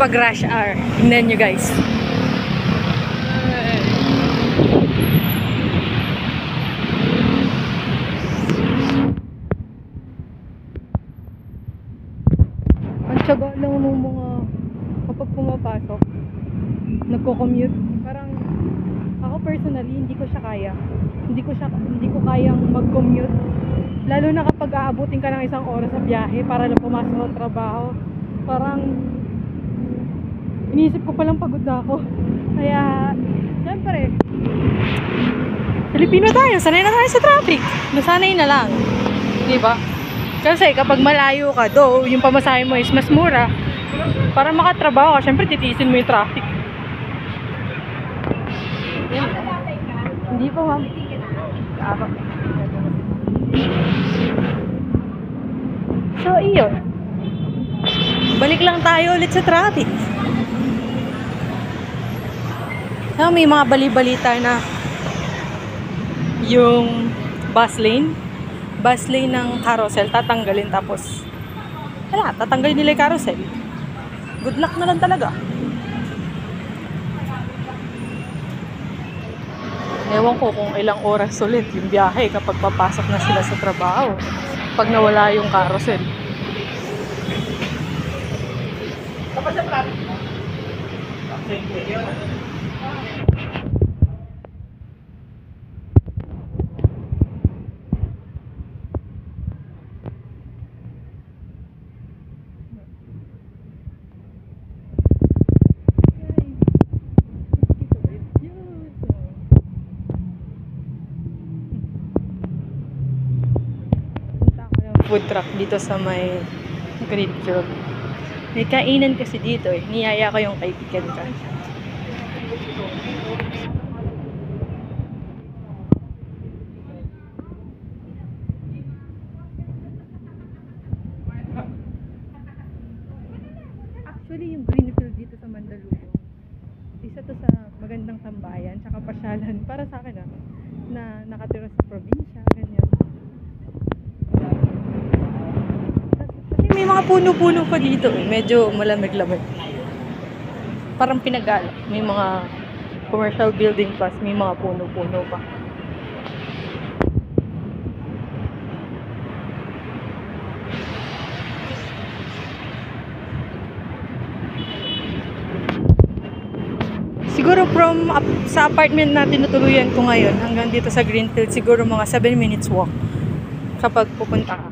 pag rush hour. Tingnan nyo guys. Ang tiyaga lang ng mga kapag pumapasok, nagko-commute. Parang ako personally, hindi ko siya kaya. Hindi ko kayang mag-commute. Lalo na kapag aabutin ka ng isang oras sa biyahe para lang pumasok ng trabaho. Parang iniisip ko palang pagod na ako. Kaya, syempre, Pilipino tayo, sanay na tayo sa traffic. Nasanay na lang. Diba? Kasi kapag malayo ka, yung pamasahe mo is mas mura. Para makatrabaho ka, syempre titiisin mo yung traffic. Yan. Hindi po, ma'am. So, iyon. Balik lang tayo ulit sa traffic. So, may mga bali-balita na yung bus lane ng carousel tatanggalin, tapos wala, tatanggalin nila yung carousel. Good luck na lang talaga. Ewan ko kung ilang oras ulit yung biyahe kapag papasok na sila sa trabaho pag nawala yung carousel. Food truck dito sa may Greenfield. May kainan kasi dito eh. Niyaya ko yung kaibigan ko. Actually, yung Greenfield dito sa Mandaluyong, isa to sa magandang tambayan tsaka pasyalan para sa akin na nakatira sa probinsya, ganyan. May mga puno-puno pa dito eh. Medyo malamig-lamig. Parang pinagala. May mga commercial building plus may mga puno-puno pa. Siguro sa apartment na tinutuluyan ko ngayon hanggang dito sa Greenfield, siguro mga 7 minutes walk kapag pupunta ka.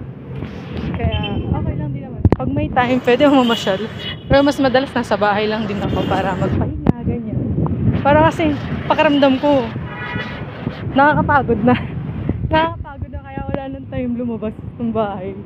Kaya okay lang din naman. Pag may time, pwede mo mamasyal. Pero mas madalas nasa bahay lang din ako para magpahinga, ganyan. Para kasi pakiramdam ko, nakakapagod na. Nakakapagod na kaya wala nang time lumabas ng bahay.